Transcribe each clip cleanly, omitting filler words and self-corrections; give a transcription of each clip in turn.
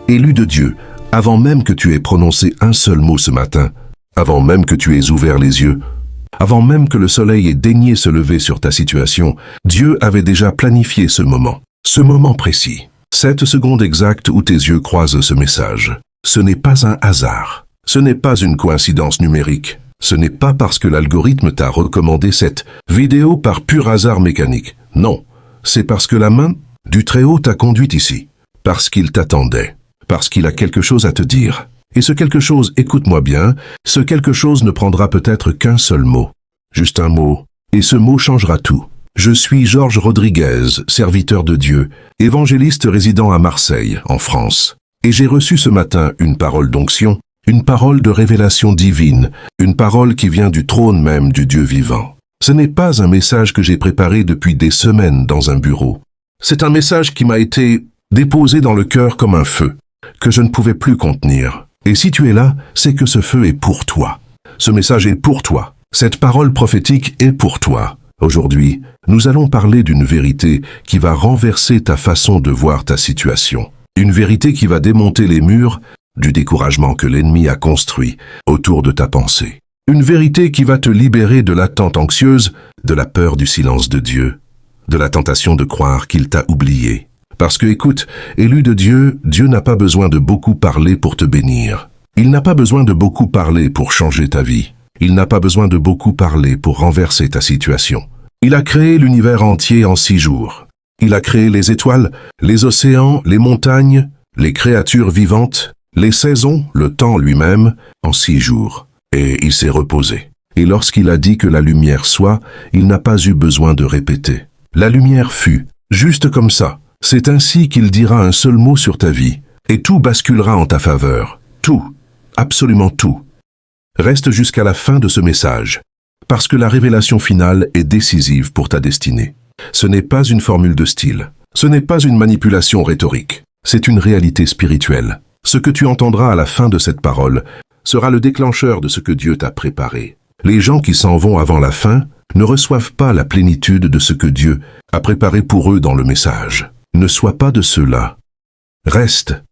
élu de Dieu, avant même que tu aies prononcé un seul mot ce matin, avant même que tu aies ouvert les yeux, avant même que le soleil ait daigné se lever sur ta situation, Dieu avait déjà planifié ce moment précis. 7 secondes exactes où tes yeux croisent ce message. Ce n'est pas un hasard. Ce n'est pas une coïncidence numérique. Ce n'est pas parce que l'algorithme t'a recommandé cette vidéo par pur hasard mécanique. Non, c'est parce que la main du Très-Haut t'a conduit ici. Parce qu'il t'attendait. Parce qu'il a quelque chose à te dire. Et ce quelque chose, écoute-moi bien, ce quelque chose ne prendra peut-être qu'un seul mot. Juste un mot. Et ce mot changera tout. Je suis Georges Rodriguez, serviteur de Dieu, évangéliste résident à Marseille, en France. Et j'ai reçu ce matin une parole d'onction, une parole de révélation divine, une parole qui vient du trône même du Dieu vivant. Ce n'est pas un message que j'ai préparé depuis des semaines dans un bureau. C'est un message qui m'a été déposé dans le cœur comme un feu, que je ne pouvais plus contenir. Et si tu es là, c'est que ce feu est pour toi. Ce message est pour toi. Cette parole prophétique est pour toi. Aujourd'hui, nous allons parler d'une vérité qui va renverser ta façon de voir ta situation. Une vérité qui va démonter les murs du découragement que l'ennemi a construit autour de ta pensée. Une vérité qui va te libérer de l'attente anxieuse, de la peur du silence de Dieu, de la tentation de croire qu'il t'a oublié. Parce que, écoute, élu de Dieu, Dieu n'a pas besoin de beaucoup parler pour te bénir. Il n'a pas besoin de beaucoup parler pour changer ta vie. Il n'a pas besoin de beaucoup parler pour renverser ta situation. Il a créé l'univers entier en 6 jours. Il a créé les étoiles, les océans, les montagnes, les créatures vivantes, les saisons, le temps lui-même, en 6 jours. Et il s'est reposé. Et lorsqu'il a dit que la lumière soit, il n'a pas eu besoin de répéter. La lumière fut, juste comme ça. C'est ainsi qu'il dira un seul mot sur ta vie, et tout basculera en ta faveur. Tout, absolument tout. Reste jusqu'à la fin de ce message, parce que la révélation finale est décisive pour ta destinée. Ce n'est pas une formule de style, ce n'est pas une manipulation rhétorique, c'est une réalité spirituelle. Ce que tu entendras à la fin de cette parole sera le déclencheur de ce que Dieu t'a préparé. Les gens qui s'en vont avant la fin ne reçoivent pas la plénitude de ce que Dieu a préparé pour eux dans le message. Ne sois pas de ceux-là. Reste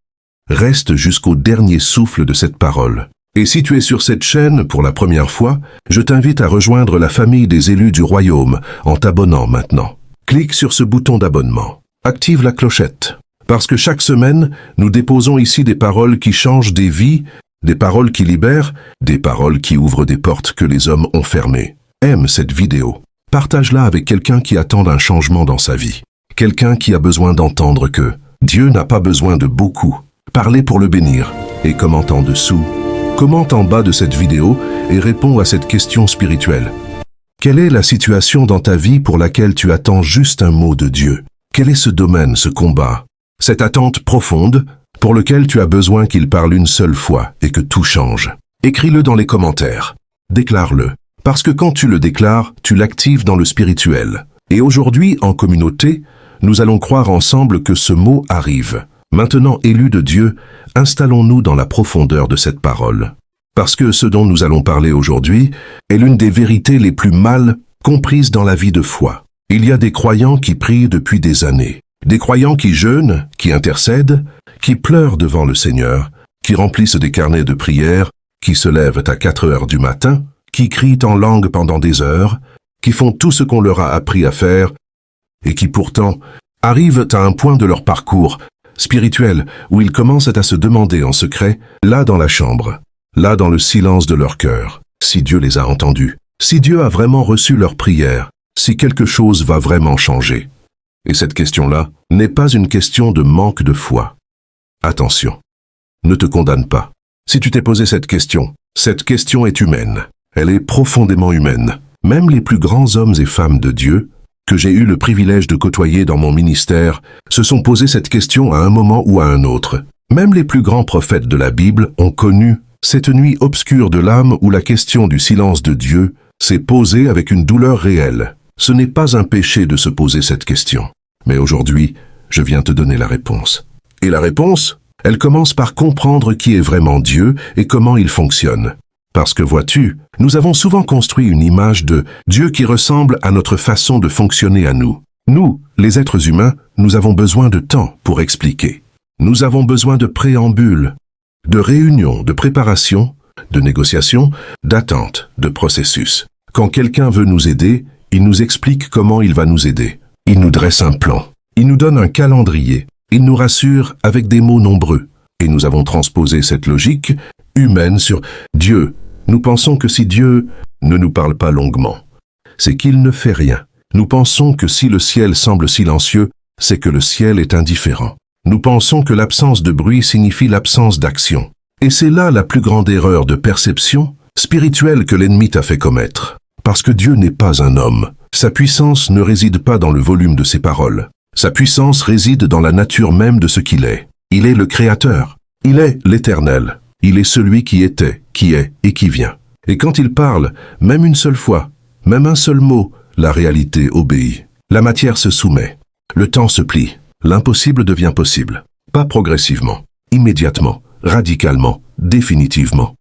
jusqu'au dernier souffle de cette parole. Et si tu es sur cette chaîne pour la première fois, je t'invite à rejoindre la famille des élus du royaume en t'abonnant maintenant. Clique sur ce bouton d'abonnement. Active la clochette. Parce que chaque semaine, nous déposons ici des paroles qui changent des vies, des paroles qui libèrent, des paroles qui ouvrent des portes que les hommes ont fermées. Aime cette vidéo. Partage-la avec quelqu'un qui attend un changement dans sa vie. Quelqu'un qui a besoin d'entendre que Dieu n'a pas besoin de beaucoup. Parlez pour le bénir. Et commente en dessous. Commente en bas de cette vidéo et réponds à cette question spirituelle. Quelle est la situation dans ta vie pour laquelle tu attends juste un mot de Dieu? Quel est ce domaine, ce combat? Cette attente profonde pour lequel tu as besoin qu'il parle une seule fois et que tout change. Écris-le dans les commentaires. Déclare-le. Parce que quand tu le déclares, tu l'actives dans le spirituel. Et aujourd'hui, en communauté, nous allons croire ensemble que ce mot arrive. Maintenant, élus de Dieu, installons-nous dans la profondeur de cette parole. Parce que ce dont nous allons parler aujourd'hui est l'une des vérités les plus mal comprises dans la vie de foi. Il y a des croyants qui prient depuis des années. Des croyants qui jeûnent, qui intercèdent, qui pleurent devant le Seigneur, qui remplissent des carnets de prière, qui se lèvent à 4 heures du matin, qui crient en langue pendant des heures, qui font tout ce qu'on leur a appris à faire, et qui pourtant arrivent à un point de leur parcours spirituel où ils commencent à se demander en secret, là dans la chambre, là dans le silence de leur cœur, si Dieu les a entendus, si Dieu a vraiment reçu leurs prières, si quelque chose va vraiment changer. Et cette question-là n'est pas une question de manque de foi. Attention, ne te condamne pas. Si tu t'es posé cette question est humaine. Elle est profondément humaine. Même les plus grands hommes et femmes de Dieu que j'ai eu le privilège de côtoyer dans mon ministère se sont posé cette question à un moment ou à un autre. Même les plus grands prophètes de la Bible ont connu cette nuit obscure de l'âme où la question du silence de Dieu s'est posée avec une douleur réelle. Ce n'est pas un péché de se poser cette question. Mais aujourd'hui, je viens te donner la réponse. Et la réponse, elle commence par comprendre qui est vraiment Dieu et comment il fonctionne. Parce que vois-tu, nous avons souvent construit une image de Dieu qui ressemble à notre façon de fonctionner à nous. Nous, les êtres humains, nous avons besoin de temps pour expliquer. Nous avons besoin de préambules, de réunions, de préparation, de négociations, d'attente, de processus. Quand quelqu'un veut nous aider, il nous explique comment il va nous aider. Il nous dresse un plan. Il nous donne un calendrier. Il nous rassure avec des mots nombreux. Et nous avons transposé cette logique humaine sur Dieu. Nous pensons que si Dieu ne nous parle pas longuement, c'est qu'il ne fait rien. Nous pensons que si le ciel semble silencieux, c'est que le ciel est indifférent. Nous pensons que l'absence de bruit signifie l'absence d'action. Et c'est là la plus grande erreur de perception spirituelle que l'ennemi t'a fait commettre. Parce que Dieu n'est pas un homme. Sa puissance ne réside pas dans le volume de ses paroles. Sa puissance réside dans la nature même de ce qu'il est. Il est le Créateur. Il est l'Éternel. Il est celui qui était, qui est et qui vient. Et quand il parle, même une seule fois, même un seul mot, la réalité obéit. La matière se soumet. Le temps se plie. L'impossible devient possible. Pas progressivement, immédiatement, radicalement, définitivement.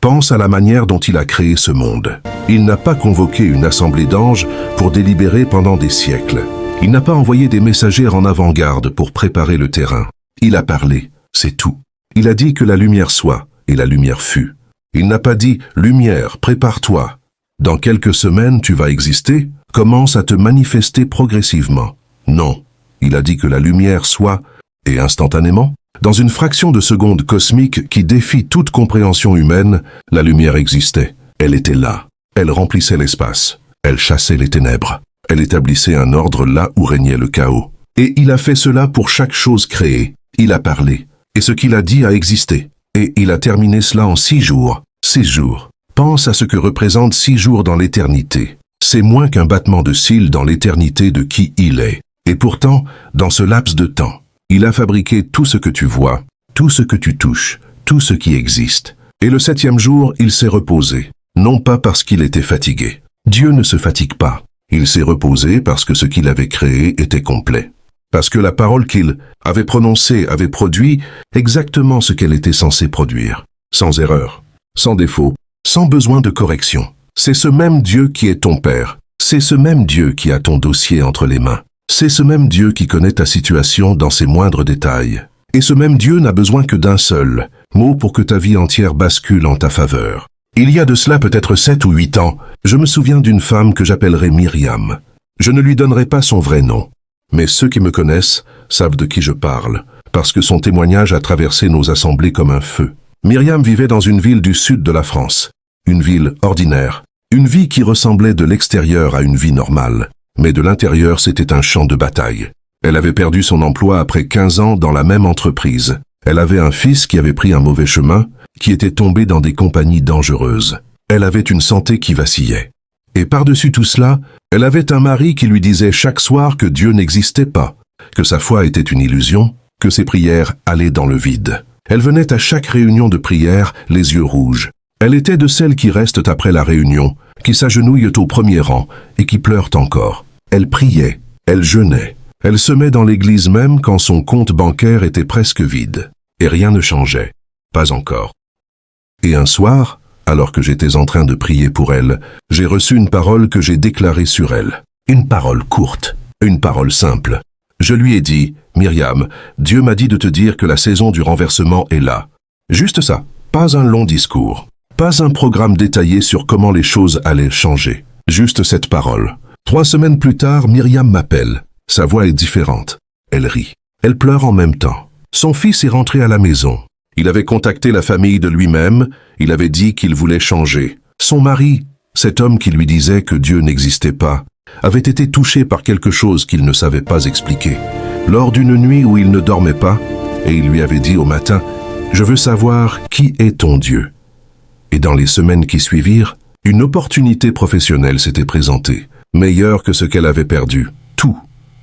Pense à la manière dont il a créé ce monde. Il n'a pas convoqué une assemblée d'anges pour délibérer pendant des siècles. Il n'a pas envoyé des messagers en avant-garde pour préparer le terrain. Il a parlé, c'est tout. Il a dit que la lumière soit, et la lumière fut. Il n'a pas dit « Lumière, prépare-toi. Dans quelques semaines, tu vas exister. Commence à te manifester progressivement. » Non. Il a dit que la lumière soit, et instantanément, dans une fraction de seconde cosmique qui défie toute compréhension humaine, la lumière existait. Elle était là. Elle remplissait l'espace. Elle chassait les ténèbres. Elle établissait un ordre là où régnait le chaos. Et il a fait cela pour chaque chose créée. Il a parlé. Et ce qu'il a dit a existé. Et il a terminé cela en 6 jours. 6 jours. Pense à ce que représentent 6 jours dans l'éternité. C'est moins qu'un battement de cils dans l'éternité de qui il est. Et pourtant, dans ce laps de temps, il a fabriqué tout ce que tu vois, tout ce que tu touches, tout ce qui existe. Et le 7e jour, il s'est reposé. Non pas parce qu'il était fatigué. Dieu ne se fatigue pas. Il s'est reposé parce que ce qu'il avait créé était complet. Parce que la parole qu'il avait prononcée avait produit exactement ce qu'elle était censée produire. Sans erreur, sans défaut, sans besoin de correction. C'est ce même Dieu qui est ton Père. C'est ce même Dieu qui a ton dossier entre les mains. C'est ce même Dieu qui connaît ta situation dans ses moindres détails. Et ce même Dieu n'a besoin que d'un seul mot pour que ta vie entière bascule en ta faveur. Il y a de cela peut-être 7 ou 8 ans, je me souviens d'une femme que j'appellerai Myriam. Je ne lui donnerai pas son vrai nom. Mais ceux qui me connaissent savent de qui je parle, parce que son témoignage a traversé nos assemblées comme un feu. Myriam vivait dans une ville du sud de la France. Une ville ordinaire. Une vie qui ressemblait de l'extérieur à une vie normale. Mais de l'intérieur, c'était un champ de bataille. Elle avait perdu son emploi après 15 ans dans la même entreprise. Elle avait un fils qui avait pris un mauvais chemin, qui était tombé dans des compagnies dangereuses. Elle avait une santé qui vacillait. Et par-dessus tout cela, elle avait un mari qui lui disait chaque soir que Dieu n'existait pas, que sa foi était une illusion, que ses prières allaient dans le vide. Elle venait à chaque réunion de prière, les yeux rouges. Elle était de celles qui restent après la réunion, qui s'agenouillent au premier rang et qui pleurent encore. Elle priait, elle jeûnait, elle se met dans l'église même quand son compte bancaire était presque vide. Et rien ne changeait. Pas encore. Et un soir, alors que j'étais en train de prier pour elle, j'ai reçu une parole que j'ai déclarée sur elle. Une parole courte, une parole simple. Je lui ai dit, « Myriam, Dieu m'a dit de te dire que la saison du renversement est là. » Juste ça, pas un long discours. Pas un programme détaillé sur comment les choses allaient changer. Juste cette parole. 3 semaines plus tard, Myriam m'appelle. Sa voix est différente. Elle rit. Elle pleure en même temps. Son fils est rentré à la maison. Il avait contacté la famille de lui-même. Il avait dit qu'il voulait changer. Son mari, cet homme qui lui disait que Dieu n'existait pas, avait été touché par quelque chose qu'il ne savait pas expliquer. Lors d'une nuit où il ne dormait pas, et il lui avait dit au matin, « Je veux savoir qui est ton Dieu ?» Et dans les semaines qui suivirent, une opportunité professionnelle s'était présentée, meilleure que ce qu'elle avait perdu.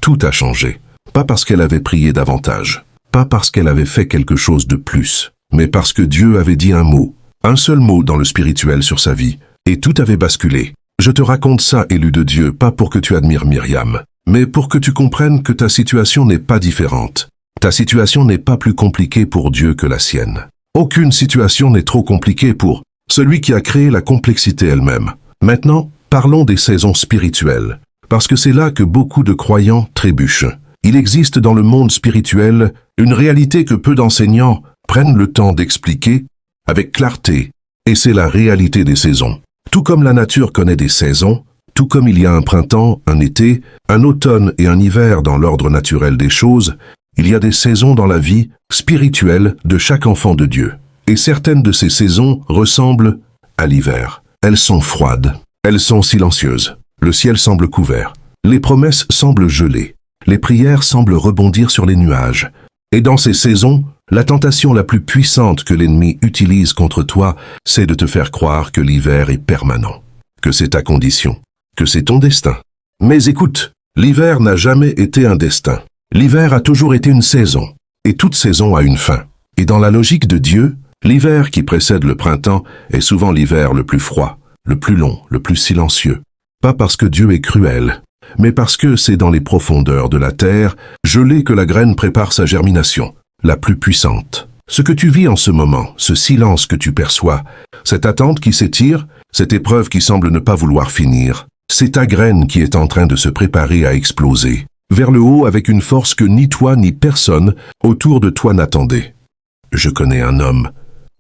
Tout a changé. Pas parce qu'elle avait prié davantage, pas parce qu'elle avait fait quelque chose de plus, mais parce que Dieu avait dit un mot, un seul mot dans le spirituel sur sa vie, et tout avait basculé. Je te raconte ça, élu de Dieu, pas pour que tu admires Myriam, mais pour que tu comprennes que ta situation n'est pas différente. Ta situation n'est pas plus compliquée pour Dieu que la sienne. Aucune situation n'est trop compliquée pour celui qui a créé la complexité elle-même. Maintenant, parlons des saisons spirituelles, parce que c'est là que beaucoup de croyants trébuchent. Il existe dans le monde spirituel une réalité que peu d'enseignants prennent le temps d'expliquer avec clarté, et c'est la réalité des saisons. Tout comme la nature connaît des saisons, tout comme il y a un printemps, un été, un automne et un hiver dans l'ordre naturel des choses, il y a des saisons dans la vie spirituelle de chaque enfant de Dieu. Et certaines de ces saisons ressemblent à l'hiver. Elles sont froides, elles sont silencieuses. Le ciel semble couvert. Les promesses semblent gelées. Les prières semblent rebondir sur les nuages. Et dans ces saisons, la tentation la plus puissante que l'ennemi utilise contre toi, c'est de te faire croire que l'hiver est permanent, que c'est ta condition, que c'est ton destin. Mais écoute, l'hiver n'a jamais été un destin. L'hiver a toujours été une saison, et toute saison a une fin. Et dans la logique de Dieu, l'hiver qui précède le printemps est souvent l'hiver le plus froid, le plus long, le plus silencieux. Pas parce que Dieu est cruel, mais parce que c'est dans les profondeurs de la terre, gelée, que la graine prépare sa germination, la plus puissante. Ce que tu vis en ce moment, ce silence que tu perçois, cette attente qui s'étire, cette épreuve qui semble ne pas vouloir finir, c'est ta graine qui est en train de se préparer à exploser, vers le haut avec une force que ni toi ni personne autour de toi n'attendait. Je connais un homme,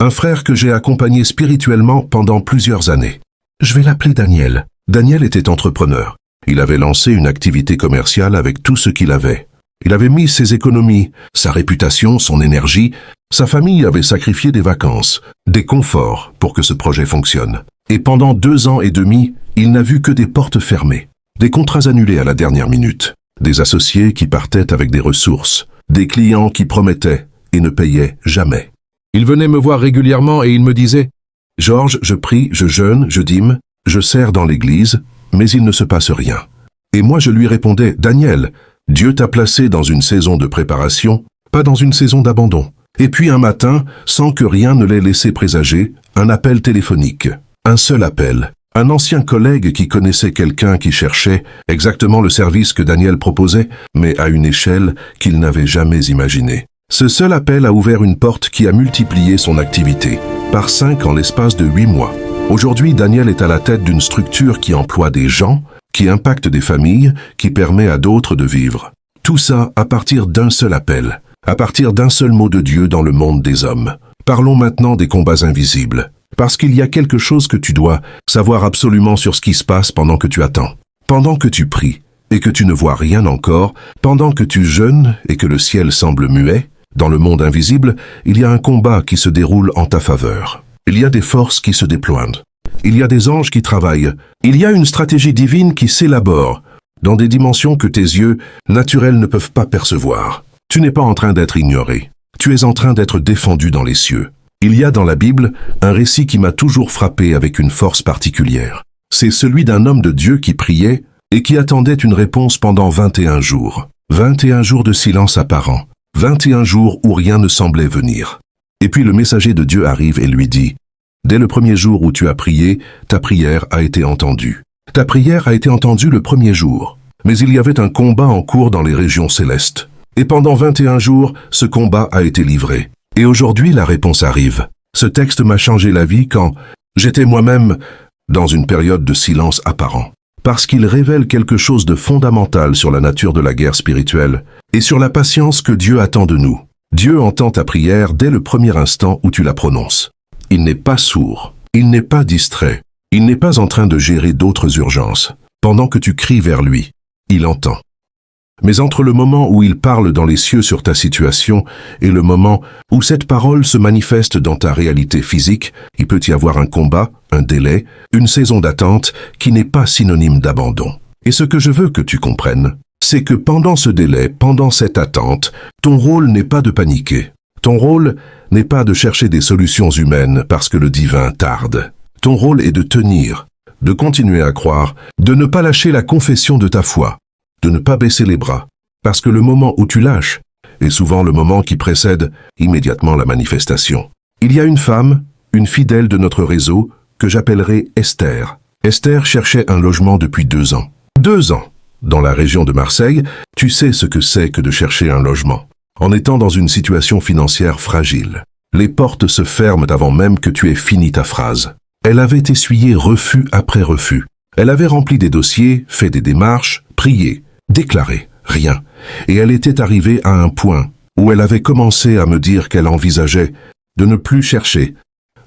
un frère que j'ai accompagné spirituellement pendant plusieurs années. Je vais l'appeler Daniel. Daniel était entrepreneur. Il avait lancé une activité commerciale avec tout ce qu'il avait. Il avait mis ses économies, sa réputation, son énergie. Sa famille avait sacrifié des vacances, des conforts pour que ce projet fonctionne. Et pendant 2 ans et demi, il n'a vu que des portes fermées, des contrats annulés à la dernière minute, des associés qui partaient avec des ressources, des clients qui promettaient et ne payaient jamais. Il venait me voir régulièrement et il me disait « Georges, je prie, je jeûne, je dîme, je sers dans l'église, mais il ne se passe rien. » Et moi je lui répondais « Daniel, Dieu t'a placé dans une saison de préparation, pas dans une saison d'abandon. » Et puis un matin, sans que rien ne l'ait laissé présager, un appel téléphonique. Un seul appel. Un ancien collègue qui connaissait quelqu'un qui cherchait exactement le service que Daniel proposait, mais à une échelle qu'il n'avait jamais imaginée. Ce seul appel a ouvert une porte qui a multiplié son activité, par 5 en l'espace de 8 mois. Aujourd'hui, Daniel est à la tête d'une structure qui emploie des gens, qui impacte des familles, qui permet à d'autres de vivre. Tout ça à partir d'un seul appel, à partir d'un seul mot de Dieu dans le monde des hommes. Parlons maintenant des combats invisibles, parce qu'il y a quelque chose que tu dois savoir absolument sur ce qui se passe pendant que tu attends. Pendant que tu pries et que tu ne vois rien encore, pendant que tu jeûnes et que le ciel semble muet, dans le monde invisible, il y a un combat qui se déroule en ta faveur. Il y a des forces qui se déploient. Il y a des anges qui travaillent. Il y a une stratégie divine qui s'élabore dans des dimensions que tes yeux naturels ne peuvent pas percevoir. Tu n'es pas en train d'être ignoré. Tu es en train d'être défendu dans les cieux. Il y a dans la Bible un récit qui m'a toujours frappé avec une force particulière. C'est celui d'un homme de Dieu qui priait et qui attendait une réponse pendant 21 jours. 21 jours de silence apparent. 21 jours où rien ne semblait venir. Et puis le messager de Dieu arrive et lui dit « Dès le premier jour où tu as prié, ta prière a été entendue. Ta prière a été entendue le premier jour. Mais il y avait un combat en cours dans les régions célestes. Et pendant 21 jours, ce combat a été livré. Et aujourd'hui, la réponse arrive. Ce texte m'a changé la vie quand j'étais moi-même dans une période de silence apparent. Parce qu'il révèle quelque chose de fondamental sur la nature de la guerre spirituelle et sur la patience que Dieu attend de nous. Dieu entend ta prière dès le premier instant où tu la prononces. Il n'est pas sourd, il n'est pas distrait, il n'est pas en train de gérer d'autres urgences. Pendant que tu cries vers lui, il entend. Mais entre le moment où il parle dans les cieux sur ta situation et le moment où cette parole se manifeste dans ta réalité physique, il peut y avoir un combat, un délai, une saison d'attente qui n'est pas synonyme d'abandon. Et ce que je veux que tu comprennes, c'est que pendant ce délai, pendant cette attente, ton rôle n'est pas de paniquer. Ton rôle n'est pas de chercher des solutions humaines parce que le divin tarde. Ton rôle est de tenir, de continuer à croire, de ne pas lâcher la confession de ta foi, de ne pas baisser les bras, parce que le moment où tu lâches est souvent le moment qui précède immédiatement la manifestation. Il y a une femme, une fidèle de notre réseau, que j'appellerai Esther. Esther cherchait un logement depuis 2 ans. 2 ans! Dans la région de Marseille, tu sais ce que c'est que de chercher un logement. En étant dans une situation financière fragile, les portes se ferment avant même que tu aies fini ta phrase. Elle avait essuyé refus après refus. Elle avait rempli des dossiers, fait des démarches, prié, déclaré, rien. Et elle était arrivée à un point où elle avait commencé à me dire qu'elle envisageait de ne plus chercher,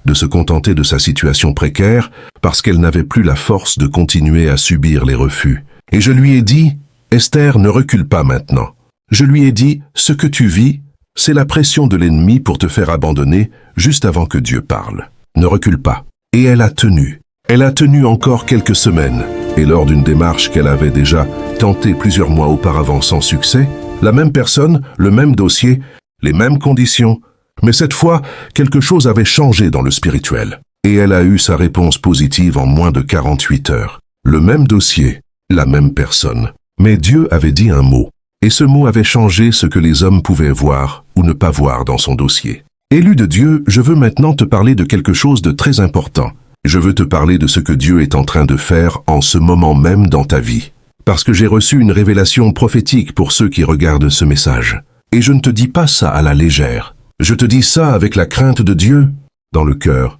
de se contenter de sa situation précaire parce qu'elle n'avait plus la force de continuer à subir les refus. Et je lui ai dit, Esther, ne recule pas maintenant. Je lui ai dit, ce que tu vis, c'est la pression de l'ennemi pour te faire abandonner juste avant que Dieu parle. Ne recule pas. Et elle a tenu. Elle a tenu encore quelques semaines. Et lors d'une démarche qu'elle avait déjà tentée plusieurs mois auparavant sans succès, la même personne, le même dossier, les mêmes conditions, mais cette fois, quelque chose avait changé dans le spirituel. Et elle a eu sa réponse positive en moins de 48 heures. Le même dossier, la même personne. Mais Dieu avait dit un mot. Et ce mot avait changé ce que les hommes pouvaient voir ou ne pas voir dans son dossier. Élu de Dieu, je veux maintenant te parler de quelque chose de très important. Je veux te parler de ce que Dieu est en train de faire en ce moment même dans ta vie. Parce que j'ai reçu une révélation prophétique pour ceux qui regardent ce message. Et je ne te dis pas ça à la légère. Je te dis ça avec la crainte de Dieu dans le cœur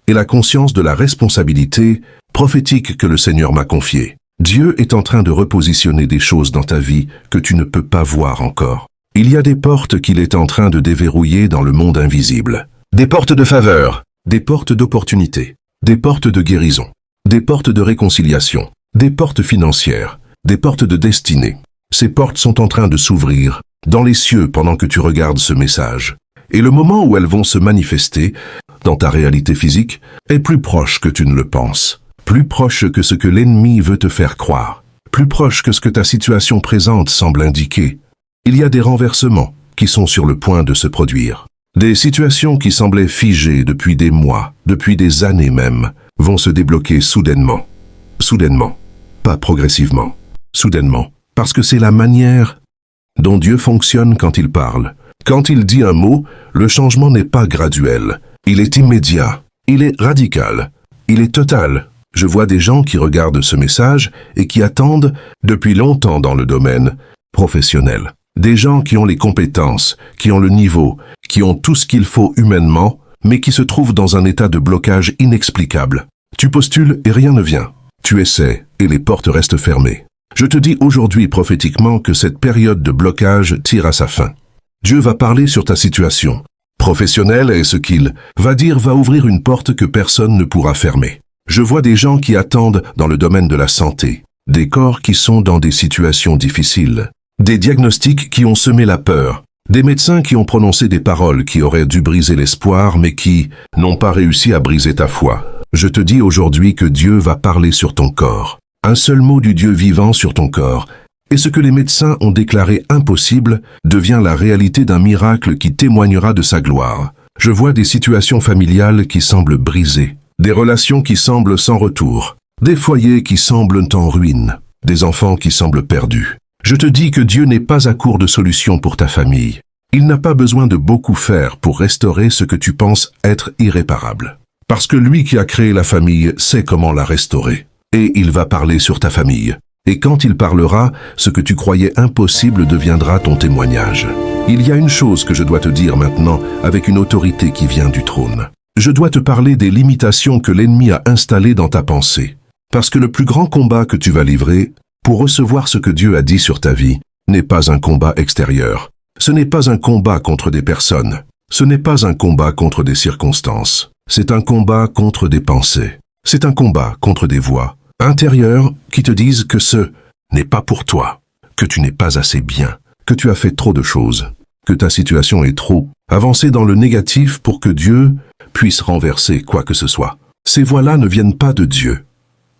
et la conscience de la responsabilité prophétique que le Seigneur m'a confiée. Dieu est en train de repositionner des choses dans ta vie que tu ne peux pas voir encore. Il y a des portes qu'il est en train de déverrouiller dans le monde invisible. Des portes de faveur, des portes d'opportunité, des portes de guérison, des portes de réconciliation, des portes financières, des portes de destinée. Ces portes sont en train de s'ouvrir dans les cieux pendant que tu regardes ce message. Et le moment où elles vont se manifester dans ta réalité physique est plus proche que tu ne le penses. Plus proche que ce que l'ennemi veut te faire croire. Plus proche que ce que ta situation présente semble indiquer. Il y a des renversements qui sont sur le point de se produire. Des situations qui semblaient figées depuis des mois, depuis des années même, vont se débloquer soudainement. Soudainement. Pas progressivement. Soudainement. Parce que c'est la manière dont Dieu fonctionne quand il parle. Quand il dit un mot, le changement n'est pas graduel. Il est immédiat. Il est radical. Il est total. Je vois des gens qui regardent ce message et qui attendent depuis longtemps dans le domaine professionnel. Des gens qui ont les compétences, qui ont le niveau, qui ont tout ce qu'il faut humainement, mais qui se trouvent dans un état de blocage inexplicable. Tu postules et rien ne vient. Tu essaies et les portes restent fermées. Je te dis aujourd'hui prophétiquement que cette période de blocage tire à sa fin. Dieu va parler sur ta situation professionnelle et ce qu'il va dire va ouvrir une porte que personne ne pourra fermer. Je vois des gens qui attendent dans le domaine de la santé, des corps qui sont dans des situations difficiles, des diagnostics qui ont semé la peur, des médecins qui ont prononcé des paroles qui auraient dû briser l'espoir mais qui n'ont pas réussi à briser ta foi. Je te dis aujourd'hui que Dieu va parler sur ton corps. Un seul mot du Dieu vivant sur ton corps. Et ce que les médecins ont déclaré impossible devient la réalité d'un miracle qui témoignera de sa gloire. Je vois des situations familiales qui semblent brisées. Des relations qui semblent sans retour, des foyers qui semblent en ruine, des enfants qui semblent perdus. Je te dis que Dieu n'est pas à court de solutions pour ta famille. Il n'a pas besoin de beaucoup faire pour restaurer ce que tu penses être irréparable. Parce que lui qui a créé la famille sait comment la restaurer. Et il va parler sur ta famille. Et quand il parlera, ce que tu croyais impossible deviendra ton témoignage. Il y a une chose que je dois te dire maintenant avec une autorité qui vient du trône. Je dois te parler des limitations que l'ennemi a installées dans ta pensée. Parce que le plus grand combat que tu vas livrer, pour recevoir ce que Dieu a dit sur ta vie, n'est pas un combat extérieur. Ce n'est pas un combat contre des personnes. Ce n'est pas un combat contre des circonstances. C'est un combat contre des pensées. C'est un combat contre des voix intérieures qui te disent que ce n'est pas pour toi, que tu n'es pas assez bien, que tu as fait trop de choses, que ta situation est trop avancée dans le négatif pour que Dieu puisse renverser quoi que ce soit. Ces voix-là ne viennent pas de Dieu.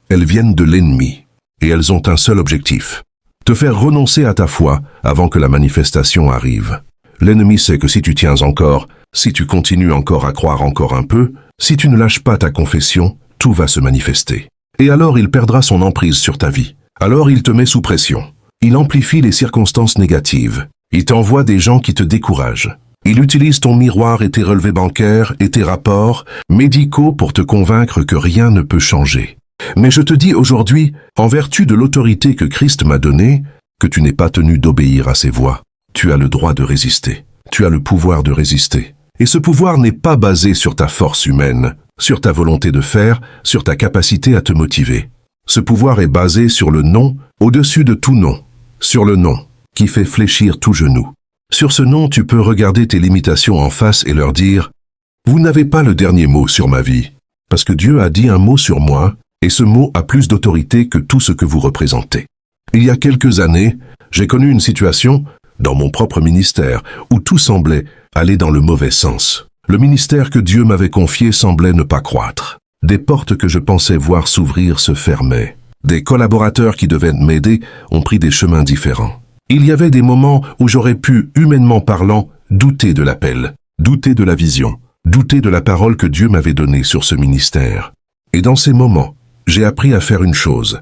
Elles viennent de l'ennemi. Et elles ont un seul objectif. Te faire renoncer à ta foi avant que la manifestation arrive. L'ennemi sait que si tu tiens encore, si tu continues encore à croire encore un peu, si tu ne lâches pas ta confession, tout va se manifester. Et alors il perdra son emprise sur ta vie. Alors il te met sous pression. Il amplifie les circonstances négatives. Il t'envoie des gens qui te découragent. Il utilise ton miroir et tes relevés bancaires et tes rapports médicaux pour te convaincre que rien ne peut changer. Mais je te dis aujourd'hui, en vertu de l'autorité que Christ m'a donnée, que tu n'es pas tenu d'obéir à ses voix. Tu as le droit de résister. Tu as le pouvoir de résister. Et ce pouvoir n'est pas basé sur ta force humaine, sur ta volonté de faire, sur ta capacité à te motiver. Ce pouvoir est basé sur le nom, au-dessus de tout nom. Sur le nom. qui fait fléchir tout genou. Sur ce nom, tu peux regarder tes limitations en face et leur dire « Vous n'avez pas le dernier mot sur ma vie, parce que Dieu a dit un mot sur moi, et ce mot a plus d'autorité que tout ce que vous représentez. » Il y a quelques années, j'ai connu une situation, dans mon propre ministère, où tout semblait aller dans le mauvais sens. Le ministère que Dieu m'avait confié semblait ne pas croître. Des portes que je pensais voir s'ouvrir se fermaient. Des collaborateurs qui devaient m'aider ont pris des chemins différents. Il y avait des moments où j'aurais pu, humainement parlant, douter de l'appel, douter de la vision, douter de la parole que Dieu m'avait donnée sur ce ministère. Et dans ces moments, j'ai appris à faire une chose,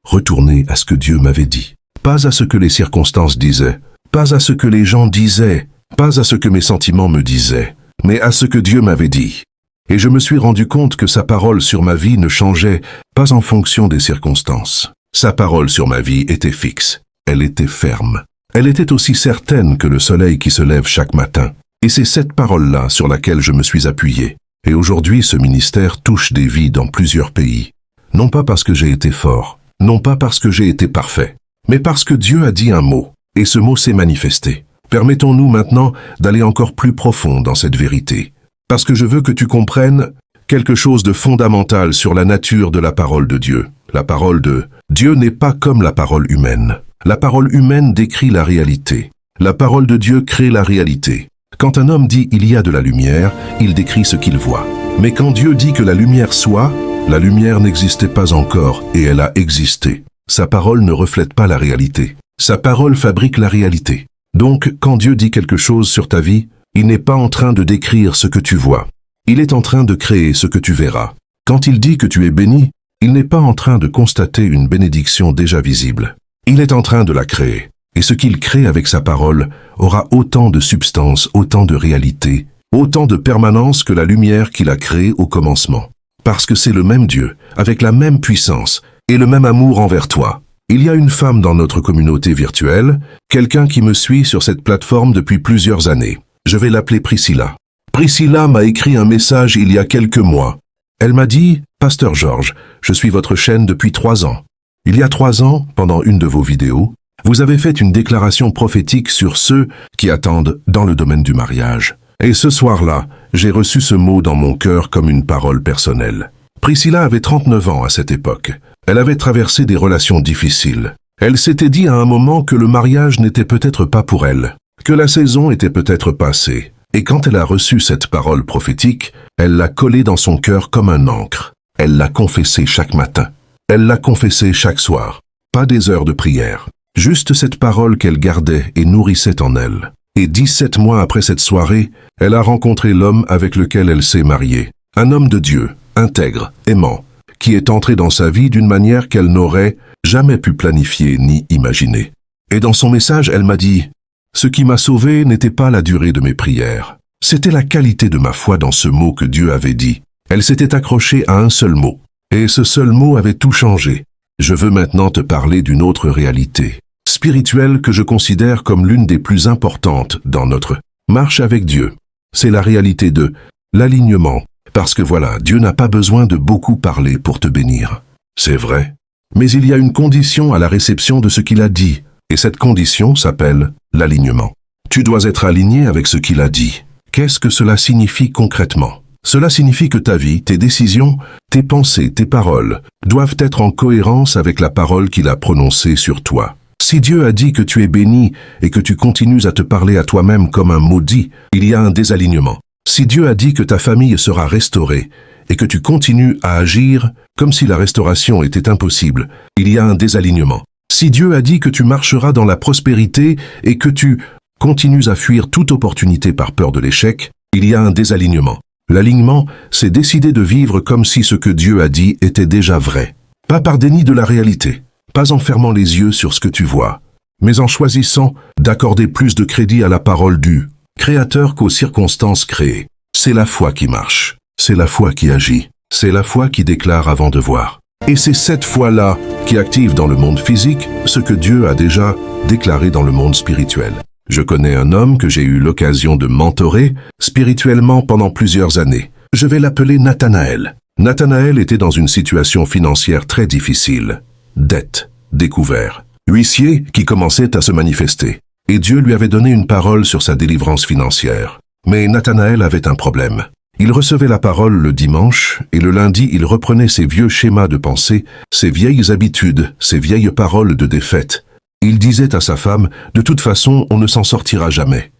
retourner à ce que Dieu m'avait dit. Pas à ce que les circonstances disaient, pas à ce que les gens disaient, pas à ce que mes sentiments me disaient, mais à ce que Dieu m'avait dit. Et je me suis rendu compte que sa parole sur ma vie ne changeait pas en fonction des circonstances. Sa parole sur ma vie était fixe, elle était ferme. Elle était aussi certaine que le soleil qui se lève chaque matin. Et c'est cette parole-là sur laquelle je me suis appuyé. Et aujourd'hui, ce ministère touche des vies dans plusieurs pays. Non pas parce que j'ai été fort, non pas parce que j'ai été parfait, mais parce que Dieu a dit un mot, et ce mot s'est manifesté. Permettons-nous maintenant d'aller encore plus profond dans cette vérité, parce que je veux que tu comprennes quelque chose de fondamental sur la nature de la parole de Dieu. La parole de Dieu n'est pas comme la parole humaine. La parole humaine décrit la réalité. La parole de Dieu crée la réalité. Quand un homme dit « il y a de la lumière », il décrit ce qu'il voit. Mais quand Dieu dit que la lumière soit, la lumière n'existait pas encore et elle a existé. Sa parole ne reflète pas la réalité. Sa parole fabrique la réalité. Donc, quand Dieu dit quelque chose sur ta vie, il n'est pas en train de décrire ce que tu vois. Il est en train de créer ce que tu verras. Quand il dit que tu es béni, il n'est pas en train de constater une bénédiction déjà visible. Il est en train de la créer. Et ce qu'il crée avec sa parole aura autant de substance, autant de réalité, autant de permanence que la lumière qu'il a créée au commencement. Parce que c'est le même Dieu, avec la même puissance et le même amour envers toi. Il y a une femme dans notre communauté virtuelle, quelqu'un qui me suit sur cette plateforme depuis plusieurs années. Je vais l'appeler Priscilla. Priscilla m'a écrit un message il y a quelques mois. Elle m'a dit « Pasteur Georges, je suis votre chaîne depuis 3 ans. Il y a 3 ans, pendant une de vos vidéos, vous avez fait une déclaration prophétique sur ceux qui attendent dans le domaine du mariage. Et ce soir-là, j'ai reçu ce mot dans mon cœur comme une parole personnelle. » Priscilla avait 39 ans à cette époque. Elle avait traversé des relations difficiles. Elle s'était dit à un moment que le mariage n'était peut-être pas pour elle, que la saison était peut-être passée. Et quand elle a reçu cette parole prophétique, elle l'a collée dans son cœur comme un ancre. Elle l'a confessée chaque matin. Elle l'a confessée chaque soir. Pas des heures de prière. Juste cette parole qu'elle gardait et nourrissait en elle. Et 17 mois après cette soirée, elle a rencontré l'homme avec lequel elle s'est mariée. Un homme de Dieu, intègre, aimant, qui est entré dans sa vie d'une manière qu'elle n'aurait jamais pu planifier ni imaginer. Et dans son message, elle m'a dit « Ce qui m'a sauvé n'était pas la durée de mes prières. C'était la qualité de ma foi dans ce mot que Dieu avait dit. Elle s'était accrochée à un seul mot. Et ce seul mot avait tout changé. Je veux maintenant te parler d'une autre réalité spirituelle que je considère comme l'une des plus importantes dans notre marche avec Dieu. C'est la réalité de l'alignement. Parce que voilà, Dieu n'a pas besoin de beaucoup parler pour te bénir. C'est vrai. Mais il y a une condition à la réception de ce qu'il a dit. Et cette condition s'appelle l'alignement. Tu dois être aligné avec ce qu'il a dit. Qu'est-ce que cela signifie concrètement? Cela signifie que ta vie, tes décisions, tes pensées, tes paroles doivent être en cohérence avec la parole qu'il a prononcée sur toi. Si Dieu a dit que tu es béni et que tu continues à te parler à toi-même comme un maudit, il y a un désalignement. Si Dieu a dit que ta famille sera restaurée et que tu continues à agir comme si la restauration était impossible, il y a un désalignement. Si Dieu a dit que tu marcheras dans la prospérité et que tu continues à fuir toute opportunité par peur de l'échec, il y a un désalignement. L'alignement, c'est décider de vivre comme si ce que Dieu a dit était déjà vrai. Pas par déni de la réalité, pas en fermant les yeux sur ce que tu vois, mais en choisissant d'accorder plus de crédit à la parole du Créateur qu'aux circonstances créées. C'est la foi qui marche, c'est la foi qui agit, c'est la foi qui déclare avant de voir. Et c'est cette foi-là qui active dans le monde physique ce que Dieu a déjà déclaré dans le monde spirituel. Je connais un homme que j'ai eu l'occasion de mentorer spirituellement pendant plusieurs années. Je vais l'appeler Nathanaël. Nathanaël était dans une situation financière très difficile. Dette, découvert, huissier qui commençait à se manifester. Et Dieu lui avait donné une parole sur sa délivrance financière. Mais Nathanaël avait un problème. Il recevait la parole le dimanche, et le lundi il reprenait ses vieux schémas de pensée, ses vieilles habitudes, ses vieilles paroles de défaite. Il disait à sa femme, de toute façon, on ne s'en sortira jamais.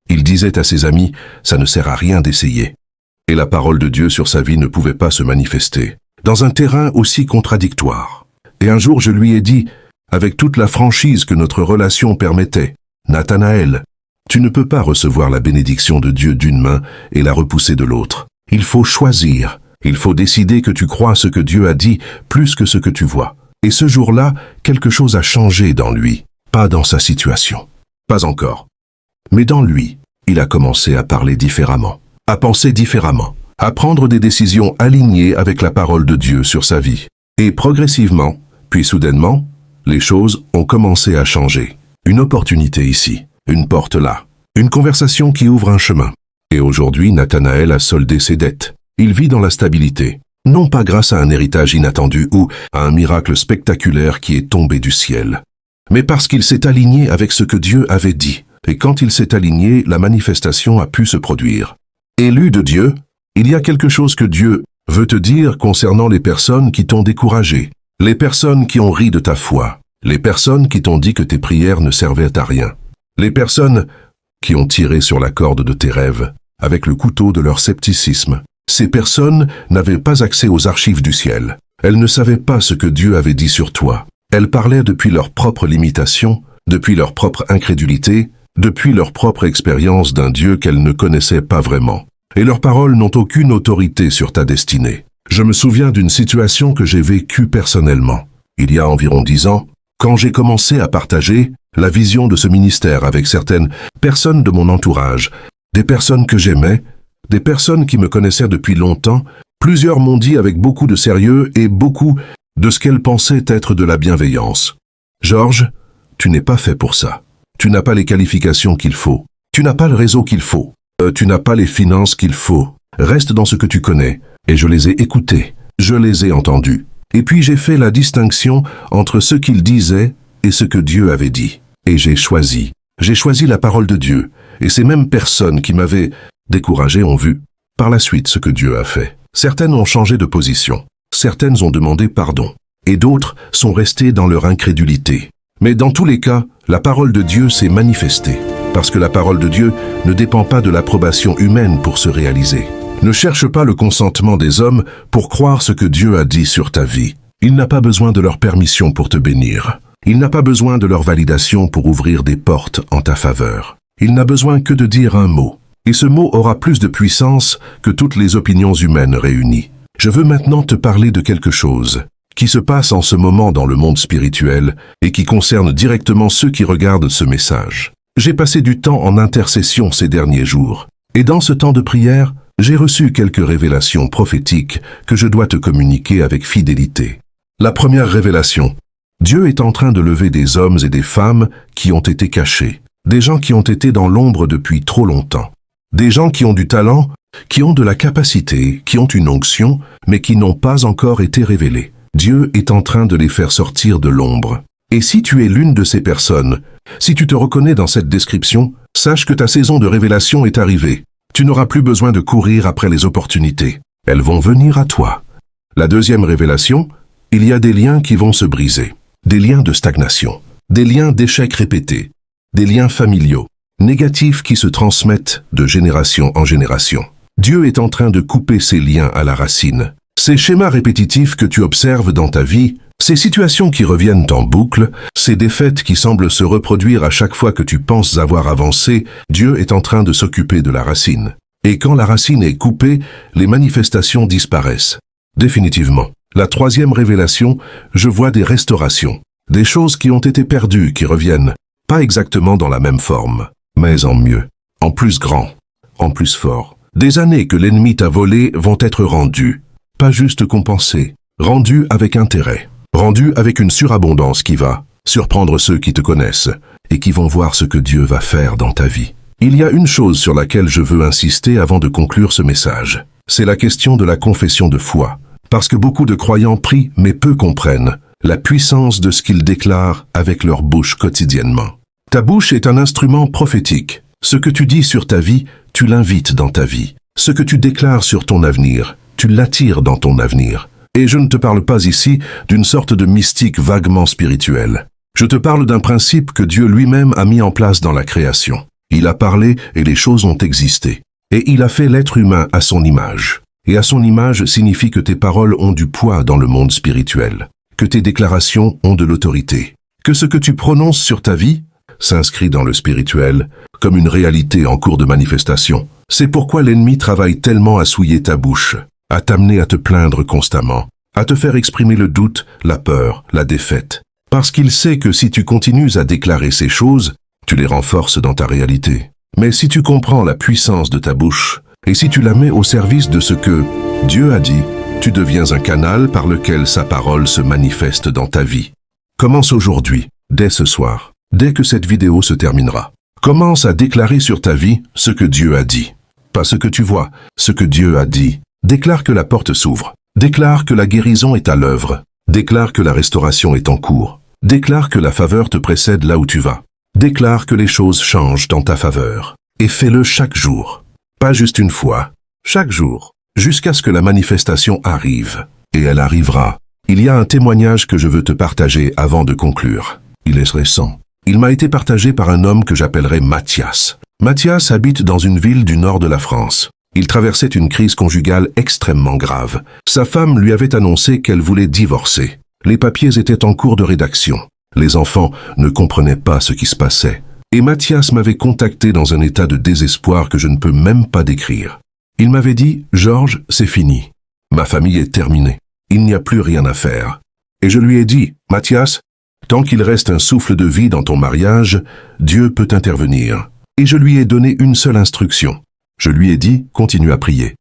Il disait à ses amis, ça ne sert à rien d'essayer. Et la parole de Dieu sur sa vie ne pouvait pas se manifester, dans un terrain aussi contradictoire. Et un jour je lui ai dit, avec toute la franchise que notre relation permettait, Nathanaël, tu ne peux pas recevoir la bénédiction de Dieu d'une main et la repousser de l'autre. Il faut choisir, il faut décider que tu crois ce que Dieu a dit plus que ce que tu vois. Et ce jour-là, quelque chose a changé dans lui, pas dans sa situation. Pas encore. Mais dans lui, il a commencé à parler différemment, à penser différemment, à prendre des décisions alignées avec la parole de Dieu sur sa vie. Et progressivement, puis soudainement, les choses ont commencé à changer. Une opportunité ici, une porte là, une conversation qui ouvre un chemin. Et aujourd'hui, Nathanaël a soldé ses dettes. Il vit dans la stabilité. Non pas grâce à un héritage inattendu ou à un miracle spectaculaire qui est tombé du ciel, mais parce qu'il s'est aligné avec ce que Dieu avait dit. Et quand il s'est aligné, la manifestation a pu se produire. Élu de Dieu, il y a quelque chose que Dieu veut te dire concernant les personnes qui t'ont découragé, les personnes qui ont ri de ta foi, les personnes qui t'ont dit que tes prières ne servaient à rien, les personnes qui ont tiré sur la corde de tes rêves avec le couteau de leur scepticisme. Ces personnes n'avaient pas accès aux archives du ciel. Elles ne savaient pas ce que Dieu avait dit sur toi. Elles parlaient depuis leurs propres limitations, depuis leur propre incrédulité, depuis leur propre expérience d'un Dieu qu'elles ne connaissaient pas vraiment. Et leurs paroles n'ont aucune autorité sur ta destinée. Je me souviens d'une situation que j'ai vécue personnellement. Il y a environ 10 ans, quand j'ai commencé à partager la vision de ce ministère avec certaines personnes de mon entourage, des personnes que j'aimais, des personnes qui me connaissaient depuis longtemps, plusieurs m'ont dit avec beaucoup de sérieux et beaucoup de ce qu'elles pensaient être de la bienveillance. « Georges, tu n'es pas fait pour ça. Tu n'as pas les qualifications qu'il faut. Tu n'as pas le réseau qu'il faut. Tu n'as pas les finances qu'il faut. Reste dans ce que tu connais. » Et je les ai écoutés. Je les ai entendus. Et puis j'ai fait la distinction entre ce qu'ils disaient et ce que Dieu avait dit. Et j'ai choisi. J'ai choisi la parole de Dieu. Et ces mêmes personnes qui m'avaient découragés ont vu, par la suite, ce que Dieu a fait. Certaines ont changé de position, certaines ont demandé pardon, et d'autres sont restées dans leur incrédulité. Mais dans tous les cas, la parole de Dieu s'est manifestée, parce que la parole de Dieu ne dépend pas de l'approbation humaine pour se réaliser. Ne cherche pas le consentement des hommes pour croire ce que Dieu a dit sur ta vie. Il n'a pas besoin de leur permission pour te bénir. Il n'a pas besoin de leur validation pour ouvrir des portes en ta faveur. Il n'a besoin que de dire un mot. Et ce mot aura plus de puissance que toutes les opinions humaines réunies. Je veux maintenant te parler de quelque chose qui se passe en ce moment dans le monde spirituel et qui concerne directement ceux qui regardent ce message. J'ai passé du temps en intercession ces derniers jours. Et dans ce temps de prière, j'ai reçu quelques révélations prophétiques que je dois te communiquer avec fidélité. La première révélation. Dieu est en train de lever des hommes et des femmes qui ont été cachés. Des gens qui ont été dans l'ombre depuis trop longtemps. Des gens qui ont du talent, qui ont de la capacité, qui ont une onction, mais qui n'ont pas encore été révélés. Dieu est en train de les faire sortir de l'ombre. Et si tu es l'une de ces personnes, si tu te reconnais dans cette description, sache que ta saison de révélation est arrivée. Tu n'auras plus besoin de courir après les opportunités. Elles vont venir à toi. La deuxième révélation, il y a des liens qui vont se briser. Des liens de stagnation, des liens d'échecs répétés, des liens familiaux, négatifs qui se transmettent de génération en génération. Dieu est en train de couper ces liens à la racine. Ces schémas répétitifs que tu observes dans ta vie, ces situations qui reviennent en boucle, ces défaites qui semblent se reproduire à chaque fois que tu penses avoir avancé, Dieu est en train de s'occuper de la racine. Et quand la racine est coupée, les manifestations disparaissent. Définitivement. La troisième révélation, je vois des restaurations. Des choses qui ont été perdues, qui reviennent. Pas exactement dans la même forme, mais en mieux, en plus grand, en plus fort. Des années que l'ennemi t'a volées vont être rendues, pas juste compensées, rendues avec intérêt, rendues avec une surabondance qui va surprendre ceux qui te connaissent et qui vont voir ce que Dieu va faire dans ta vie. Il y a une chose sur laquelle je veux insister avant de conclure ce message. C'est la question de la confession de foi. Parce que beaucoup de croyants prient mais peu comprennent. la puissance de ce qu'ils déclarent avec leur bouche quotidiennement. Ta bouche est un instrument prophétique. Ce que tu dis sur ta vie, tu l'invites dans ta vie. Ce que tu déclares sur ton avenir, tu l'attires dans ton avenir. Et je ne te parle pas ici d'une sorte de mystique vaguement spirituelle. Je te parle d'un principe que Dieu lui-même a mis en place dans la création. Il a parlé et les choses ont existé. Et il a fait l'être humain à son image. Et à son image signifie que tes paroles ont du poids dans le monde spirituel, que tes déclarations ont de l'autorité, que ce que tu prononces sur ta vie s'inscrit dans le spirituel comme une réalité en cours de manifestation. C'est pourquoi l'ennemi travaille tellement à souiller ta bouche, à t'amener à te plaindre constamment, à te faire exprimer le doute, la peur, la défaite. Parce qu'il sait que si tu continues à déclarer ces choses, tu les renforces dans ta réalité. Mais si tu comprends la puissance de ta bouche, et si tu la mets au service de ce que Dieu a dit, tu deviens un canal par lequel sa parole se manifeste dans ta vie. Commence aujourd'hui, dès ce soir, dès que cette vidéo se terminera. Commence à déclarer sur ta vie ce que Dieu a dit. Pas ce que tu vois, ce que Dieu a dit. Déclare que la porte s'ouvre. Déclare que la guérison est à l'œuvre. Déclare que la restauration est en cours. Déclare que la faveur te précède là où tu vas. Déclare que les choses changent dans ta faveur. Et fais-le chaque jour. Pas juste une fois. Chaque jour. Jusqu'à ce que la manifestation arrive. Et elle arrivera. Il y a un témoignage que je veux te partager avant de conclure. Il est récent. Il m'a été partagé par un homme que j'appellerai Mathias. Mathias habite dans une ville du nord de la France. Il traversait une crise conjugale extrêmement grave. Sa femme lui avait annoncé qu'elle voulait divorcer. Les papiers étaient en cours de rédaction. Les enfants ne comprenaient pas ce qui se passait. Et Mathias m'avait contacté dans un état de désespoir que je ne peux même pas décrire. Il m'avait dit « Georges, c'est fini. Ma famille est terminée. Il n'y a plus rien à faire. » Et je lui ai dit « Mathias, tant qu'il reste un souffle de vie dans ton mariage, Dieu peut intervenir. » Et je lui ai donné une seule instruction. Je lui ai dit « Continue à prier. »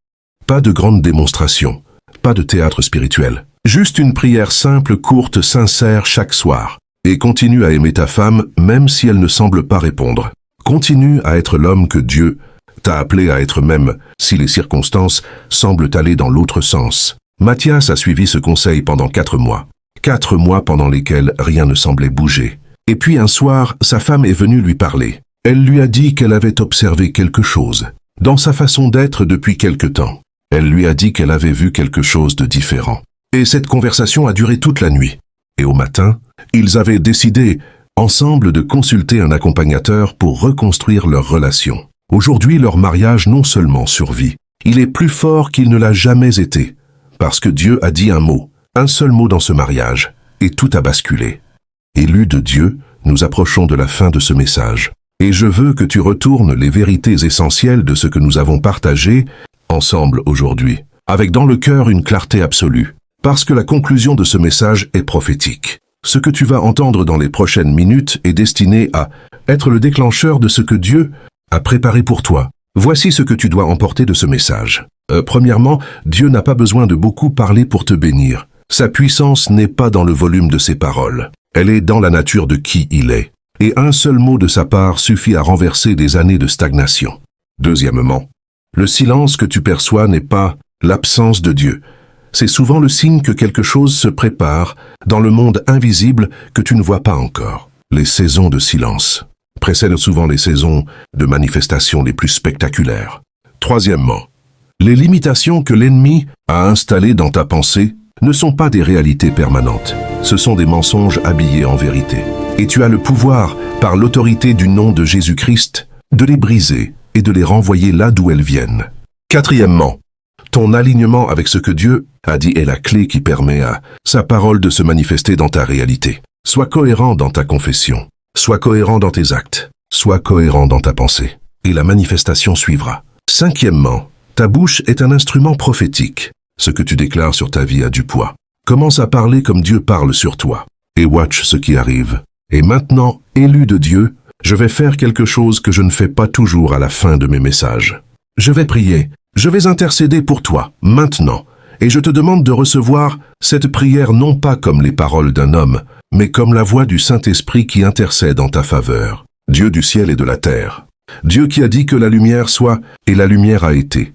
Pas de grande démonstration, pas de théâtre spirituel. Juste une prière simple, courte, sincère chaque soir. Et continue à aimer ta femme même si elle ne semble pas répondre. Continue à être l'homme que Dieu t'a appelé à être même si les circonstances semblent aller dans l'autre sens. Mathias a suivi ce conseil pendant 4 mois. 4 mois pendant lesquels rien ne semblait bouger. Et puis un soir, sa femme est venue lui parler. Elle lui a dit qu'elle avait observé quelque chose dans sa façon d'être depuis quelque temps. Elle lui a dit qu'elle avait vu quelque chose de différent. Et cette conversation a duré toute la nuit. Et au matin, ils avaient décidé, ensemble, de consulter un accompagnateur pour reconstruire leur relation. Aujourd'hui, leur mariage non seulement survit, il est plus fort qu'il ne l'a jamais été. Parce que Dieu a dit un mot, un seul mot dans ce mariage, et tout a basculé. Élus de Dieu, nous approchons de la fin de ce message. Et je veux que tu retournes les vérités essentielles de ce que nous avons partagé ensemble aujourd'hui, avec dans le cœur une clarté absolue. Parce que la conclusion de ce message est prophétique. Ce que tu vas entendre dans les prochaines minutes est destiné à être le déclencheur de ce que Dieu a préparé pour toi. Voici ce que tu dois emporter de ce message. Premièrement, Dieu n'a pas besoin de beaucoup parler pour te bénir. Sa puissance n'est pas dans le volume de ses paroles. Elle est dans la nature de qui il est. Et un seul mot de sa part suffit à renverser des années de stagnation. Deuxièmement, le silence que tu perçois n'est pas l'absence de Dieu. C'est souvent le signe que quelque chose se prépare dans le monde invisible que tu ne vois pas encore. Les saisons de silence précèdent souvent les saisons de manifestations les plus spectaculaires. Troisièmement, les limitations que l'ennemi a installées dans ta pensée ne sont pas des réalités permanentes. Ce sont des mensonges habillés en vérité. Et tu as le pouvoir, par l'autorité du nom de Jésus-Christ, de les briser et de les renvoyer là d'où elles viennent. Quatrièmement, ton alignement avec ce que Dieu a dit est la clé qui permet à sa parole de se manifester dans ta réalité. Sois cohérent dans ta confession, sois cohérent dans tes actes, sois cohérent dans ta pensée, et la manifestation suivra. Cinquièmement, ta bouche est un instrument prophétique. Ce que tu déclares sur ta vie a du poids. Commence à parler comme Dieu parle sur toi, et watch ce qui arrive. Et maintenant, élu de Dieu, je vais faire quelque chose que je ne fais pas toujours à la fin de mes messages. Je vais prier, je vais intercéder pour toi, maintenant, et je te demande de recevoir cette prière non pas comme les paroles d'un homme, mais comme la voix du Saint-Esprit qui intercède en ta faveur. Dieu du ciel et de la terre. Dieu qui a dit que la lumière soit, et la lumière a été.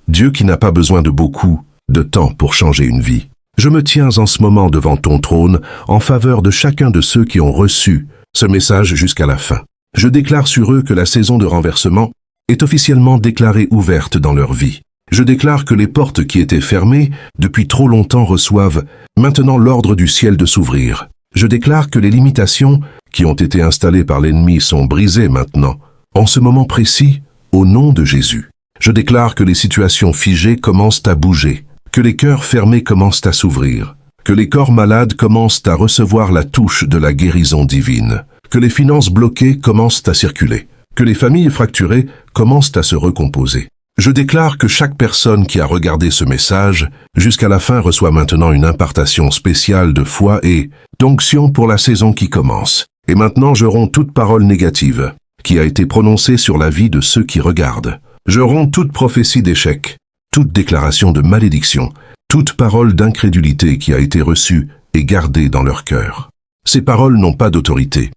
Dieu qui n'a pas besoin de beaucoup de temps pour changer une vie. Je me tiens en ce moment devant ton trône en faveur de chacun de ceux qui ont reçu ce message jusqu'à la fin. Je déclare sur eux que la saison de renversement est officiellement déclarée ouverte dans leur vie. Je déclare que les portes qui étaient fermées depuis trop longtemps reçoivent maintenant l'ordre du ciel de s'ouvrir. Je déclare que les limitations qui ont été installées par l'ennemi sont brisées maintenant, en ce moment précis, au nom de Jésus. Je déclare que les situations figées commencent à bouger, que les cœurs fermés commencent à s'ouvrir, que les corps malades commencent à recevoir la touche de la guérison divine, que les finances bloquées commencent à circuler, que les familles fracturées commencent à se recomposer. Je déclare que chaque personne qui a regardé ce message jusqu'à la fin reçoit maintenant une impartation spéciale de foi et d'onction pour la saison qui commence. Et maintenant je romps toute parole négative qui a été prononcée sur la vie de ceux qui regardent. Je romps toute prophétie d'échec, toute déclaration de malédiction, toute parole d'incrédulité qui a été reçue et gardée dans leur cœur. Ces paroles n'ont pas d'autorité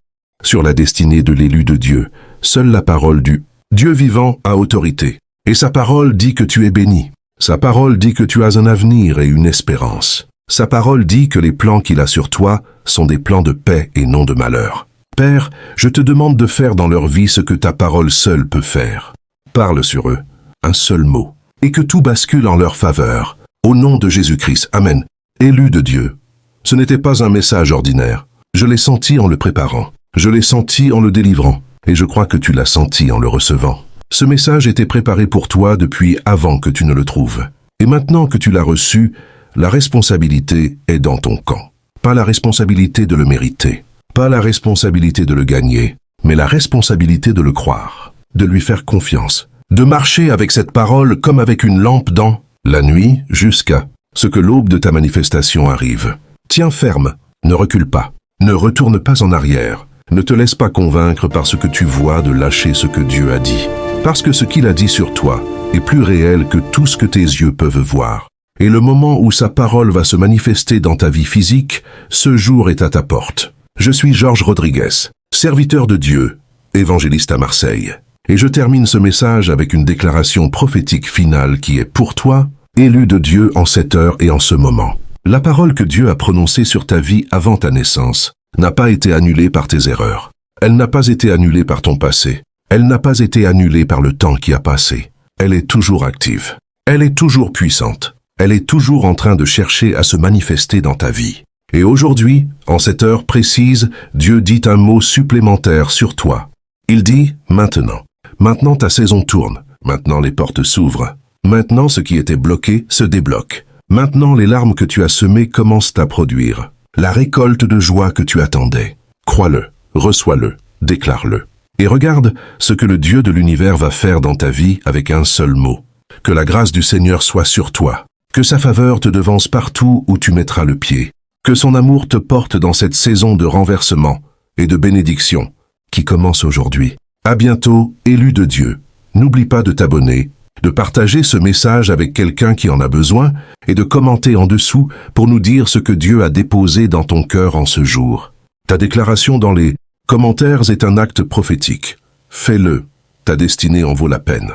sur la destinée de l'élu de Dieu. Seule la parole du Dieu vivant a autorité. Et sa parole dit que tu es béni. Sa parole dit que tu as un avenir et une espérance. Sa parole dit que les plans qu'il a sur toi sont des plans de paix et non de malheur. Père, je te demande de faire dans leur vie ce que ta parole seule peut faire. Parle sur eux, un seul mot, et que tout bascule en leur faveur. Au nom de Jésus-Christ, Amen. Élu de Dieu. Ce n'était pas un message ordinaire. Je l'ai senti en le préparant. Je l'ai senti en le délivrant. Et je crois que tu l'as senti en le recevant. Ce message était préparé pour toi depuis avant que tu ne le trouves. Et maintenant que tu l'as reçu, la responsabilité est dans ton camp. Pas la responsabilité de le mériter, pas la responsabilité de le gagner, mais la responsabilité de le croire, de lui faire confiance, de marcher avec cette parole comme avec une lampe dans la nuit jusqu'à ce que l'aube de ta manifestation arrive. Tiens ferme, ne recule pas, ne retourne pas en arrière, ne te laisse pas convaincre par ce que tu vois de lâcher ce que Dieu a dit. Parce que ce qu'il a dit sur toi est plus réel que tout ce que tes yeux peuvent voir. Et le moment où sa parole va se manifester dans ta vie physique, ce jour est à ta porte. Je suis Georges Rodriguez, serviteur de Dieu, évangéliste à Marseille. Et je termine ce message avec une déclaration prophétique finale qui est pour toi, élu de Dieu en cette heure et en ce moment. La parole que Dieu a prononcée sur ta vie avant ta naissance n'a pas été annulée par tes erreurs. Elle n'a pas été annulée par ton passé. Elle n'a pas été annulée par le temps qui a passé. Elle est toujours active. Elle est toujours puissante. Elle est toujours en train de chercher à se manifester dans ta vie. Et aujourd'hui, en cette heure précise, Dieu dit un mot supplémentaire sur toi. Il dit « maintenant ». Maintenant ta saison tourne. Maintenant les portes s'ouvrent. Maintenant ce qui était bloqué se débloque. Maintenant les larmes que tu as semées commencent à produire. La récolte de joie que tu attendais. Crois-le, reçois-le, déclare-le. Et regarde ce que le Dieu de l'univers va faire dans ta vie avec un seul mot. Que la grâce du Seigneur soit sur toi. Que sa faveur te devance partout où tu mettras le pied. Que son amour te porte dans cette saison de renversement et de bénédiction qui commence aujourd'hui. À bientôt, élu de Dieu. N'oublie pas de t'abonner, de partager ce message avec quelqu'un qui en a besoin et de commenter en dessous pour nous dire ce que Dieu a déposé dans ton cœur en ce jour. Ta déclaration dans les commentaires est un acte prophétique. Fais-le, ta destinée en vaut la peine.